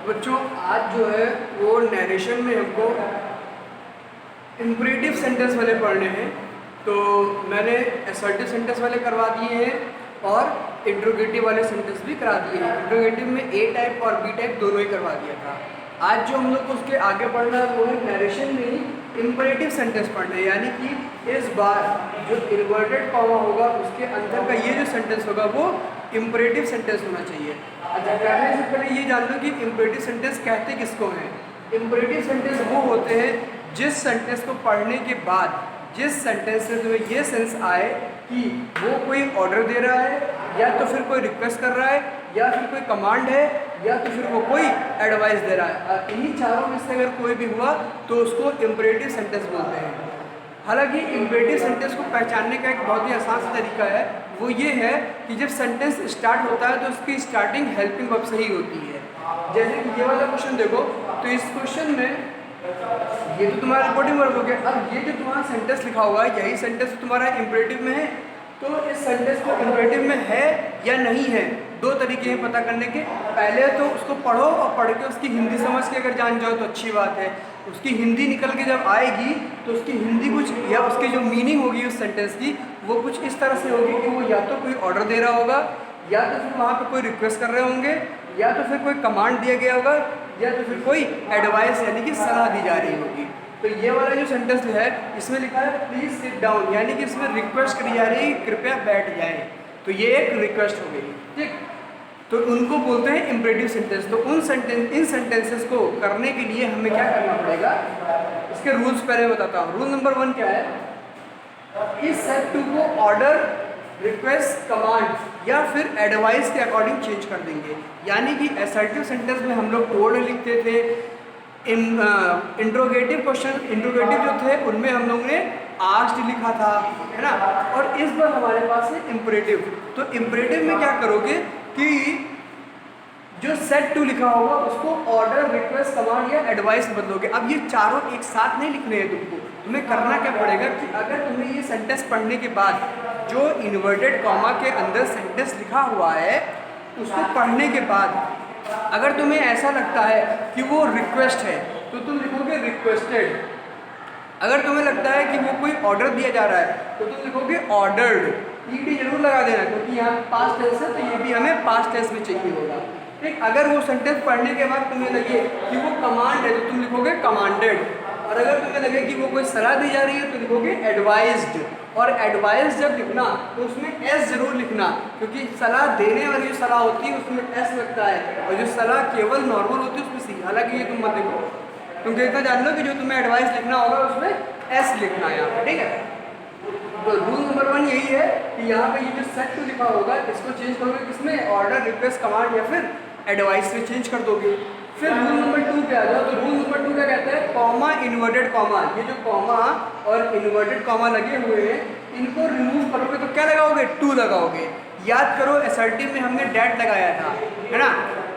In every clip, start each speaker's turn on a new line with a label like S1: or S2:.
S1: बच्चों आज जो है वो नरेशन में हमको इम्परेटिव सेंटेंस वाले पढ़ने हैं। तो मैंने असर्टिव सेंटेंस वाले करवा दिए हैं और इंट्रोगेटिव वाले सेंटेंस भी करा दिए हैं। इंट्रोगेटिव में ए टाइप और बी टाइप दोनों ही करवा दिया था। आज जो हम लोग को उसके आगे पढ़ना है वो है नरेशन में ही इम्परेटिव सेंटेंस पढ़ना है, यानी कि इस बार जो इन्वर्टेड कॉमा होगा उसके अंदर का ये जो सेंटेंस होगा वो इम्परेटिव सेंटेंस होना चाहिए। अच्छा, कहने से पहले ये जान लो कि इम्परेटिव सेंटेंस कहते किसको हैं। इम्परेटिव सेंटेंस वो होते हैं जिस सेंटेंस को पढ़ने के बाद जिस सेंटेंस से तुम्हें ये सेंस आए कि वो कोई ऑर्डर दे रहा है या तो फिर कोई रिक्वेस्ट कर रहा है या फिर कोई कमांड है या तो फिर वो कोई एडवाइस दे रहा है। इन्हीं चारों में से अगर कोई भी हुआ तो उसको इम्परेटिव सेंटेंस बोलते हैं। हालांकि इम्परेटिव सेंटेंस को पहचानने का एक बहुत ही आसान सा तरीका है, वो ये है कि जब सेंटेंस स्टार्ट होता है तो उसकी स्टार्टिंग हेल्पिंग वर्ब से ही होती है। जैसे कि ये वाला क्वेश्चन देखो, तो इस क्वेश्चन में ये तो तुम्हारा रिपोर्टिंग वर्ब हो गया। अब ये जो तुम्हारा सेंटेंस लिखा हुआ है यही सेंटेंस तुम्हारा इम्परेटिव में है, तो इस सेंटेंस को इम्परेटिव में है या नहीं है दो तरीके हैं पता करने के। पहले तो उसको पढ़ो और पढ़ के उसकी हिंदी समझ के अगर जान जाओ तो अच्छी बात है। उसकी हिंदी निकल के जब आएगी तो उसकी हिंदी कुछ या उसकी जो मीनिंग होगी उस सेंटेंस की वो कुछ इस तरह से होगी कि वो या तो कोई ऑर्डर दे रहा होगा या तो फिर वहाँ पे कोई रिक्वेस्ट कर रहे होंगे या तो फिर कोई कमांड दिया गया होगा या तो फिर कोई एडवाइस यानी कि सलाह दी जा रही होगी। तो ये वाला जो सेंटेंस है इसमें लिखा है प्लीज सिट डाउन, यानी कि इसमें रिक्वेस्ट करी जा रही है कृपया बैठ जाए। तो ये एक रिक्वेस्ट हो गई, ठीक। तो उनको बोलते हैं इम्परेटिव सेंटेंस। तो इन सेंटेंसेस को करने के लिए हमें क्या करना पड़ेगा, इसके रूल्स पहले बताता हूँ। रूल नंबर 1 क्या है, इस सेट टू को ऑर्डर, रिक्वेस्ट, कमांड या फिर एडवाइस के अकॉर्डिंग चेंज कर देंगे। यानी कि असर्टिव सेंटेंस में हम लोग टोल्ड लिखते थे, इंट्रोगेटिव जो थे उनमें हम लोग ने आस्क्ड लिखा था, है ना। और इस बार हमारे पास है इम्परेटिव। तो इम्परेटिव में क्या करोगे कि जो सेट टू लिखा होगा उसको ऑर्डर, रिक्वेस्ट, कमांड या एडवाइस बदलोगे। अब ये चारों एक साथ नहीं लिखने हैं तुमको। तुम्हें करना क्या पड़ेगा कि अगर तुम्हें ये सेंटेंस पढ़ने के बाद जो इन्वर्टेड कॉमा के अंदर सेंटेंस लिखा हुआ है उसको पढ़ने के बाद अगर तुम्हें ऐसा लगता है कि वो रिक्वेस्ट है तो तुम लिखोगे रिक्वेस्टेड। अगर तुम्हें लगता है कि वो कोई ऑर्डर दिया जा रहा है तो तुम लिखोगे ऑर्डर्ड। ईडी जरूर लगा देना क्योंकि यहाँ पास्ट टेंस है तो ये भी हमें पास्ट टेंस में चाहिए होगा, ठीक। अगर वो सेंटेंस पढ़ने के बाद तुम्हें लगे कि वो कमांड है तो तुम लिखोगे कमांडेड। और अगर तुम्हें लगे कि वो कोई सलाह दी जा रही है तो लिखोगे एडवाइज्ड। और एडवाइस जब लिखना तो उसमें एस जरूर लिखना, क्योंकि सलाह देने वाली जो सलाह होती है उसमें एस लगता है और जो सलाह केवल नॉर्मल होती है उसमें सी। हालांकि ये तुम मत देखो, क्योंकि इतना जान लो कि जो तुम्हें एडवाइस लिखना होगा उसमें एस लिखना है यहाँ पे, ठीक है। तो रूल नंबर 1 यही है कि यहाँ पे ये जो सेट टू लिखा होगा इसको चेंज करोगे किसमें, ऑर्डर, रिक्वेस्ट, कमांड या फिर एडवाइस में चेंज कर दोगे। फिर रूल नंबर 2 पे आ जाओ। तो रूल नंबर 2 क्या कहता है, कॉमा, इन्वर्टेड कॉमा। ये जो कॉमा और इन्वर्टेड कॉमा लगे हुए हैं इनको रिमूव करोगे तो क्या लगाओगे, टू लगाओगे। याद करो असर्टिव में हमने डैट लगाया था, है ना।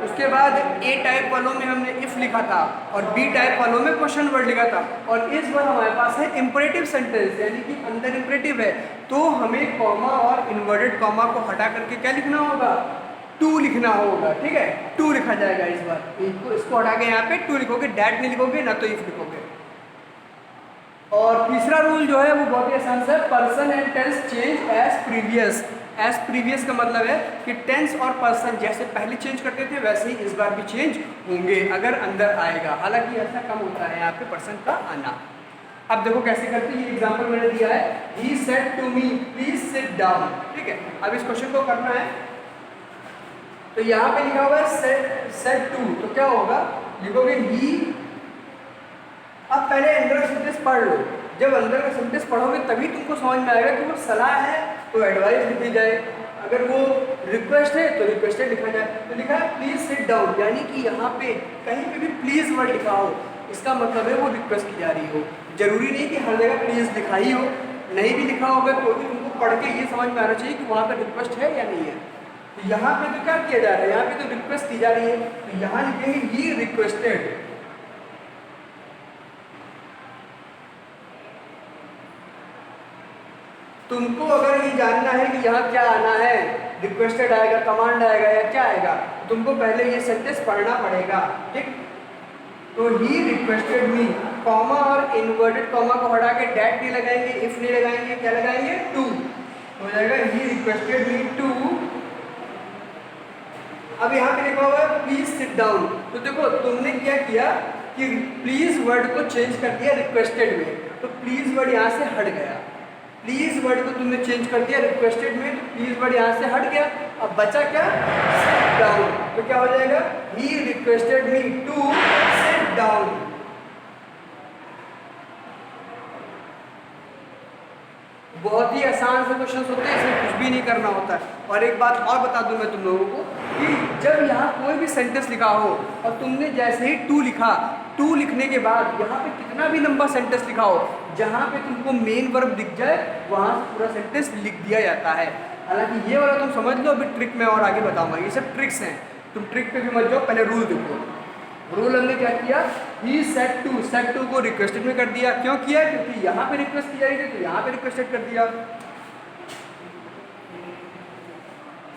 S1: उसके बाद ए टाइप वालों में हमने इफ लिखा था और बी टाइप वालों में क्वेश्चन वर्ड लिखा था। और इस बार हमारे पास है इम्परेटिव सेंटेंस, यानी कि अंदर इम्परेटिव है तो हमें कॉमा और इन्वर्टेड कॉमा को हटा करके क्या लिखना होगा, टू लिखना होगा, ठीक है। टू लिखा जाएगा इस बार। इसको हटा के यहाँ पे टू लिखोगे, डैट नहीं लिखोगे ना तो इफ लिखोगे। और तीसरा रूल जो है वो बहुत ही आसान सा है, person and tense change as previous. As previous का मतलब है कि टेंस और पर्सन जैसे पहले चेंज करते थे वैसे ही इस बार भी चेंज होंगे अगर अंदर आएगा। हालांकि ऐसा कम होता है यहाँ पे पर्सन का आना। अब देखो कैसे करते हैं, ये एग्जांपल मैंने दिया है, he said to me please sit down, ठीक है। अब इस क्वेश्चन को करना है तो यहाँ पे लिखा हुआ है सेड टू, तो क्या होगा, लिखोगे ही। अब पहले अंदर का सेंटेंस पढ़ लो। जब अंदर का सेंटेंस पढ़ोगे तभी तुमको समझ में आएगा कि वो सलाह है तो एडवाइस लिखी जाए, अगर वो रिक्वेस्ट है तो रिक्वेस्टेड लिखा जाए। तो लिखा है प्लीज सिट डाउन, यानी कि यहाँ पे कहीं पे भी प्लीज वर्ड लिखा हो इसका मतलब है वो रिक्वेस्ट की जा रही हो। जरूरी नहीं कि हर जगह प्लीज लिखा ही हो, नहीं भी लिखा होगा तो भी तुमको पढ़ के ये समझ में आना चाहिए कि वहाँ पर रिक्वेस्ट है या नहीं है। तो यहाँ पे तो क्या किया जा रहा है, यहाँ पे तो रिक्वेस्ट की जा रही है तो यहाँ लिखेंगे ही रिक्वेस्टेड। तुमको अगर ये जानना है कि यहाँ क्या आना है, रिक्वेस्टेड आएगा, कमांड आएगा या क्या आएगा, तुमको पहले ये सेंटेंस पढ़ना पड़ेगा, ठीक। तो ही रिक्वेस्टेड मी, कॉमा और इन्वर्टेड कॉमा को हटा के डैट नहीं लगाएंगे, इफ नहीं लगाएंगे, क्या लगाएंगे, टू हो जाएगा। ही रिक्वेस्टेड मी टू, अब यहाँ पे लिखा हुआ है प्लीज सिट डाउन। तो देखो तुमने क्या किया कि प्लीज वर्ड को चेंज कर दिया रिक्वेस्टेड में, तो प्लीज वर्ड यहाँ से हट गया। प्लीज वर्ड को तुमने चेंज कर दिया रिक्वेस्टेड में, तो प्लीज वर्ड यहाँ से हट गया। अब बचा क्या, सिट डाउन। तो क्या हो जाएगा, he requested me to sit down. बहुत ही आसान से क्वेश्चन होते हैं, इसमें कुछ भी नहीं करना होता है। और एक बात और बता दूं मैं तुम लोगों को कि जब यहाँ कोई भी सेंटेंस लिखा हो और तुमने जैसे ही टू लिखा, टू लिखने के बाद यहाँ पे कितना भी लंबा सेंटेंस लिखा हो, जहाँ पे तुमको मेन वर्ब दिख जाए वहाँ से पूरा सेंटेंस लिख दिया जाता है। हालांकि ये वाला तुम समझ लो, अभी ट्रिक मैं और आगे बताऊंगा, ये सब ट्रिक्स हैं, तुम ट्रिक पे भी मत जाओ, पहले रूल देखो। रूल हमने क्या किया, ही सेट टू को रिक्वेस्टेड में कर दिया। क्यों किया, क्योंकि यहाँ पे रिक्वेस्ट की जाएगी तो यहाँ पे रिक्वेस्टेड कर दिया।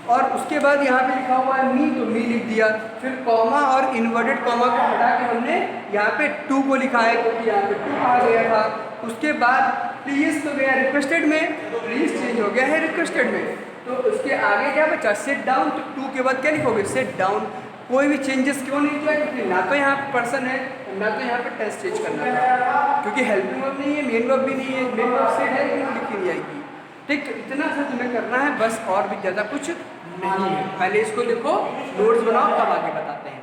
S1: और उसके बाद यहाँ पे लिखा हुआ है मी, तो मी लिख दिया। फिर कॉमा और इन्वर्टेड कॉमा को हटा के हमने यहाँ पे टू को लिखा है, क्योंकि यहाँ पे टू आ गया था। उसके बाद प्लीज तो गया रिक्वेस्टेड में, प्लीज चेंज हो गया है रिक्वेस्टेड में। तो उसके आगे क्या बचा, सिट डाउन। तो टू के बाद क्या लिखोगे, सिट डाउन। कोई भी चेंजेस क्यों नहीं किया, क्योंकि ना तो यहाँ पे पर्सन है, ना तो यहाँ पे टेंस चेंज करना था, क्योंकि हेल्पिंग वर्ब नहीं है, मेन वर्ब भी नहीं है, मेन वर्ब सिट है, लेकिन लिखी नहीं आएगी। ठीक, तो इतना सा तुम्हें करना है बस, और भी ज़्यादा कुछ नहीं है। पहले इसको लिखो, नोट्स बनाओ, तब आगे बताते हैं।